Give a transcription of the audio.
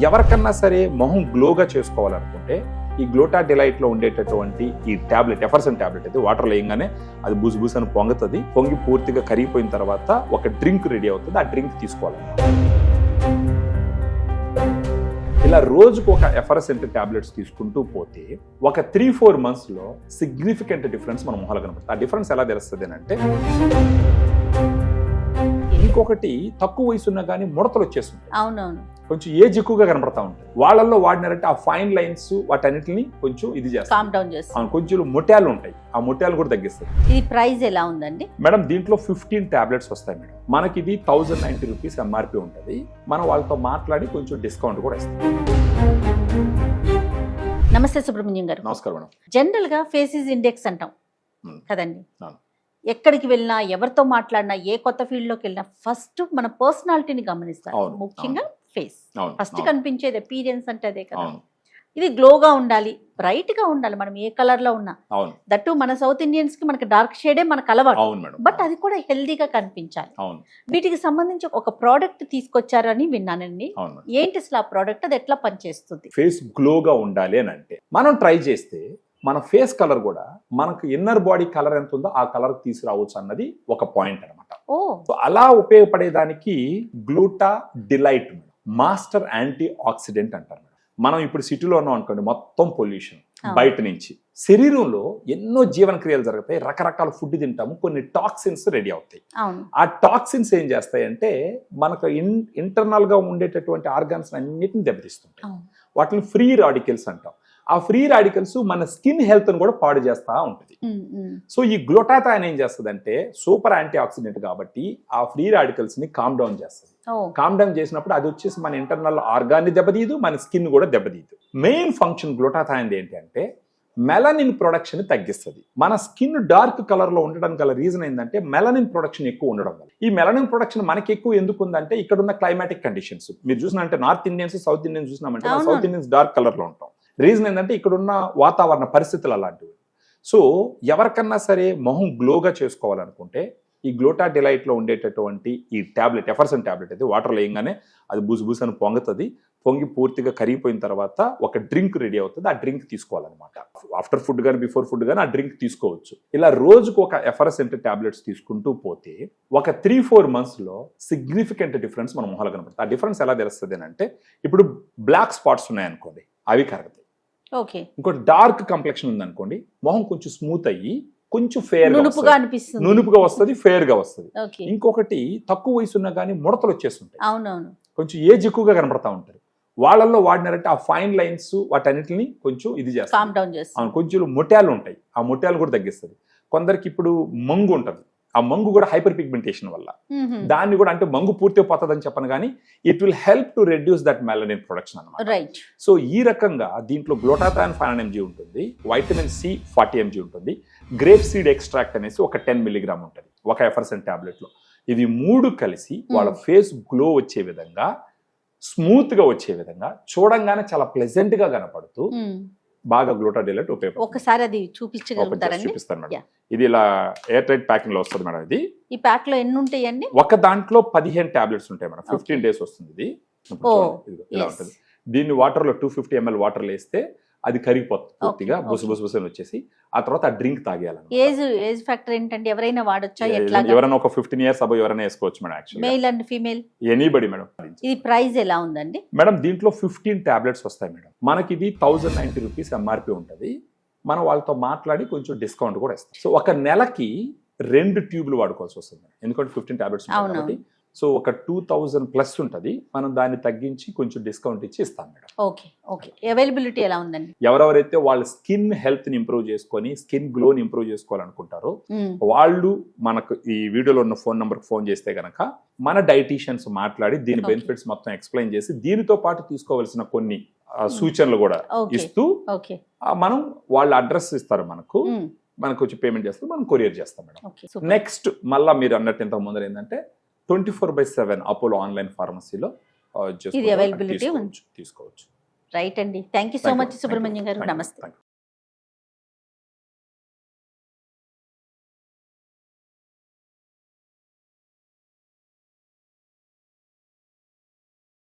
ఎవరికన్నా సరే మొహం గ్లోగా చేసుకోవాలనుకుంటే ఈ గ్లోటా డిలైట్ లో ఉండేటటువంటి ఈ టాబ్లెట్ ఎఫర్సన్ టాబ్లెట్ అయితే వాటర్ వేయంగానే అది బూసు అని పొంగుతుంది. పొంగి పూర్తిగా కరిగిపోయిన తర్వాత ఒక డ్రింక్ రెడీ అవుతుంది. ఆ డ్రింక్ తీసుకోవాలి. ఇలా రోజుకు ఒక ఎఫర్సెంట్ టాబ్లెట్స్ తీసుకుంటూ పోతే ఒక 3-4 months లో సిగ్నిఫికెంట్ డిఫరెన్స్ మన మొహాలు కనపడుతుంది. ఆ డిఫరెన్స్ ఎలా తెలుస్తుంది అంటే, ఇంకొకటి తక్కువ వయసు ఉన్నా కానీ ముడతలు వచ్చేస్తుంది. అవునవును, కొంచెం ఏజ్ ఎక్కువగా కనపడతా ఉంటాయి. వాళ్ళల్లో వాడినారంటే ఆ ఫైన్ లైన్స్ వాటన్నిటిని కొంచెం ఇది చేస్తాం. కొంచెం మొట్యాలు ఉంటాయి, ఆ మొట్యాలు కూడా తగ్గిస్తాయి. ఇది ప్రైస్ ఎలా ఉందండి మేడం? దీంట్లో 15 టాబ్లెట్స్ వస్తాయి మేడం. మనకి ఇది 1090 రూపీస్ ఎంఆర్పి ఉంటుంది. మనం వాళ్ళతో మాట్లాడి కొంచెం డిస్కౌంట్ కూడా ఇస్తాం. నమస్తే సుబ్రహ్మణ్యం గారు. నమస్కారం మేడం. జనరల్ గా ఫేసెస్ ఇండెక్స్ అంటాం కదండి. ఎక్కడికి వెళ్ళినా, ఎవరితో మాట్లాడినా, ఏ కొత్త ఫీల్డ్ లోకి వెళ్ళినా ఫస్ట్ మన పర్సనాలిటీని గమనిస్తారు. ముఖ్యంగా ఫేస్ ఫస్ట్ కనిపించేది అపీరియన్స్ అంటే అదే కదా. ఇది గ్లోగా ఉండాలి, బ్రైట్ గా ఉండాలి. మనం ఏ కలర్ లో ఉన్నా, దట్టు మన సౌత్ ఇండియన్స్ కి మనకి డార్క్ షేడే మనకు అలవాటు. బట్ అది కూడా హెల్దీగా కనిపించాలి. వీటికి సంబంధించి ఒక ప్రోడక్ట్ తీసుకొచ్చారని విన్నానండి. ఏంటి అసలు ఆ ప్రోడక్ట్, అది ఎట్లా పనిచేస్తుంది? ఫేస్ గ్లోగా ఉండాలి అని అంటే మనం ట్రై చేస్తే మన ఫేస్ కలర్ కూడా మనకు ఇన్నర్ బాడీ కలర్ ఎంత ఉందో ఆ కలర్ తీసుకురావచ్చు అన్నది ఒక పాయింట్ అనమాట. అలా ఉపయోగపడేదానికి గ్లూటా డిలైట్ మాస్టర్ యాంటీ ఆక్సిడెంట్ అంటారు. మనం ఇప్పుడు సిటీలో ఉన్నాం అనుకోండి, మొత్తం పొల్యూషన్ బయట నుంచి. శరీరంలో ఎన్నో జీవన క్రియలు జరుగుతాయి, రకరకాల ఫుడ్ తింటాము, కొన్ని టాక్సిన్స్ రెడీ అవుతాయి. ఆ టాక్సిన్స్ ఏం చేస్తాయంటే మనకు ఇంటర్నల్ గా ఉండేటటువంటి ఆర్గాన్స్ అన్నిటిని దెబ్బతీస్తుంటాయి. వాటిని ఫ్రీ రాడికల్స్ అంటాం. ఆ ఫ్రీ రాడికల్స్ మన స్కిన్ హెల్త్ ను కూడా పాడు చేస్తా ఉంటుంది. సో ఈ గ్లూటాథైన్ ఏం చేస్తుంది అంటే సూపర్ యాంటీ ఆక్సిడెంట్ కాబట్టి ఆ ఫ్రీ రాడికల్స్ ని కామ్ డౌన్ చేస్తుంది. కామ్ డౌన్ చేసినప్పుడు అది వచ్చేసి మన ఇంటర్నల్ ఆర్గాన్ని దెబ్బతీయదు, మన స్కిన్ కూడా దెబ్బతీయదు. మెయిన్ ఫంక్షన్ గ్లూటాథైన్ ఏంటి అంటే మెలనిన్ ప్రొడక్షన్ తగ్గిస్తుంది. మన స్కిన్ డార్క్ కలర్ లో ఉండడానికి గల రీజన్ ఏంటంటే మెలనిన్ ప్రొడక్షన్ ఎక్కువ ఉండడం వల్ల. ఈ మెలనిన్ ప్రొడక్షన్ మనకి ఎక్కువ ఎందుకు ఉందంటే ఇక్కడ ఉన్న క్లైమాటిక్ కండిషన్స్ మీరు చూసినంటే నార్త్ ఇండియన్స్, సౌత్ ఇండియన్స్ చూసినామంటే సౌత్ ఇండియన్స్ డార్క్ కలర్ లో ఉంటాం. రీజన్ ఏంటంటే ఇక్కడున్న వాతావరణ పరిస్థితులు అలాంటివి. సో ఎవరికన్నా సరే మొహం గ్లోగా చేసుకోవాలనుకుంటే ఈ గ్లోటా డిలైట్ లో ఉండేటటువంటి ఈ టాబ్లెట్ ఎఫర్సన్ టాబ్లెట్ అయితే వాటర్ వేయంగానే అది బూసు అని పొంగుతుంది. పొంగి పూర్తిగా కరిగిపోయిన తర్వాత ఒక డ్రింక్ రెడీ అవుతుంది. ఆ డ్రింక్ తీసుకోవాలన్నమాట. ఆఫ్టర్ ఫుడ్ కానీ బిఫోర్ ఫుడ్ కానీ ఆ డ్రింక్ తీసుకోవచ్చు. ఇలా రోజుకు ఒక ఎఫర్సెంట్ టాబ్లెట్స్ తీసుకుంటూ పోతే ఒక 3-4 months లో సిగ్నిఫికెంట్ డిఫరెన్స్ మన మొహాలు కనపడుతుంది. ఆ డిఫరెన్స్ ఎలా తెలుస్తుంది అంటే, ఇప్పుడు బ్లాక్ స్పాట్స్ ఉన్నాయనుకోండి, అవి కరుగుతాయి. ఇంకోటి డార్క్ కంప్లెక్షన్ ఉందనుకోండి, మొహం కొంచెం స్మూత్ అయ్యి కొంచెం ఫేర్ నునుపుగా వస్తుంది, ఫేర్ గా వస్తుంది. ఇంకొకటి తక్కువ వయసు ఉన్నా కానీ ముడతలు వచ్చేస్తుంటాయి. కొంచెం ఏజ్ ఎక్కువగా కనపడతా ఉంటారు. వాళ్ళల్లో వాడినారంటే ఆ ఫైన్ లైన్స్ వాటన్నిటిని కొంచెం ఇది చేస్తాం. కొంచెం మొట్యాలు ఉంటాయి, ఆ మొట్యాలు కూడా తగ్గిస్తుంది. కొందరికి ఇప్పుడు మంగు ఉంటుంది, ఆ మంగు కూడా హైపర్ పిగ్మెంటేషన్ వల్ల. దాన్ని కూడా అంటే మంగు పూర్తిగా పోతుందని చెప్పను కానీ it will help to reduce that melanin production అన్నమాట. సో ఈ రకంగా దీంట్లో గ్లూటాథైన్ 500 mg ఉంటుంది, వైటమిన్ సి 40 mg ఉంటుంది, గ్రేప్ సీడ్ ఎక్స్ట్రాక్ట్ అనేసి ఒక 10 mg ఉంటుంది ఒక ఎఫర్సెంట్ టాబ్లెట్ లో. ఇవి 3 కలిసి వాళ్ళ ఫేస్ గ్లో వచ్చే విధంగా, స్మూత్ గా వచ్చే విధంగా, చూడంగానే చాలా ప్లెజెంట్ గా కనపడుతూ బాగా గ్లూటా డిలైట్ ఉపయోగపడుతుంది. ఒకసారి అది చూపిస్తాను మేడం. ఇది ఇలా ఎయిర్ టైట్ ప్యాకింగ్ లో వస్తుంది మేడం. ఇది ఈ ప్యాక్ లో ఎన్ని ఉంటాయండి? ఒక దాంట్లో 15 టాబ్లెట్స్ ఉంటాయి మేడం. 15 days వస్తుంది. ఇది ఇలా ఉంటుంది. దీన్ని వాటర్ లో 250 ml వాటర్ వేస్తే అది కరిగిపోతుంది పూర్తిగా, బుసు అని వచ్చేసి ఆ తర్వాత ఆ డ్రింక్ తాగేయాలి. ఏజ్ ఫ్యాక్టర్ ఏంటంటే ఎవరైనా వాడొచ్చా? ఎవరైనా ఒక 15 years అబౌవ్ ఎవరైనా వేసుకోవచ్చు madam. Actually male and female anybody madam. ఇది ప్రైస్ ఎలా ఉందండి మేడం? దీంట్లో 15 టాబ్లెట్స్ వస్తాయి మేడం. మనకి ఇది 1090 రూపీస్ ఎంఆర్పి ఉంటుంది. మనం వాళ్ళతో మాట్లాడి కొంచెం డిస్కౌంట్ కూడా ఇస్తాం. సో ఒక నెలకి 2 ట్యూబ్లు వాడుకోవాల్సి వస్తుంది ఎందుకంటే 15 టాబ్లెట్స్ కాబట్టి. సో ఒక 2000+ ఉంటుంది. మనం దాన్ని తగ్గించి కొంచెం డిస్కౌంట్ ఇచ్చి ఇస్తాం మేడం. అవైలబిలిటీ ఎలా ఉందండి? ఎవరెవరైతే వాళ్ళ స్కిన్ హెల్త్ ని ఇంప్రూవ్ చేసుకొని స్కిన్ గ్లోని ఇంప్రూవ్ చేసుకోవాలనుకుంటారో వాళ్ళు మనకు ఈ వీడియోలో ఉన్న ఫోన్ నంబర్ కి ఫోన్ చేస్తే గనక మన డైటీషియన్స్ మాట్లాడి దీని బెనిఫిట్స్ మొత్తం ఎక్స్ప్లెయిన్ చేసి దీనితో పాటు తీసుకోవాల్సిన కొన్ని సూచనలు కూడా ఇస్తూ మనం వాళ్ళ అడ్రస్ ఇస్తారు మనకు వచ్చి పేమెంట్ చేస్తారు, మనం కొరియర్ చేస్తాం మేడం. నెక్స్ట్ మళ్ళా మీరు అన్నట్టు ఇంతకు ముందర ఏంటంటే 24/7 అపోలో ఆన్లైన్ ఫార్మసీలో ఇది అవైలబిలిటీ తీసుకోవచ్చు. రైట్ అండి. Thank you so much Subrahmanyam గారు. నమస్తే.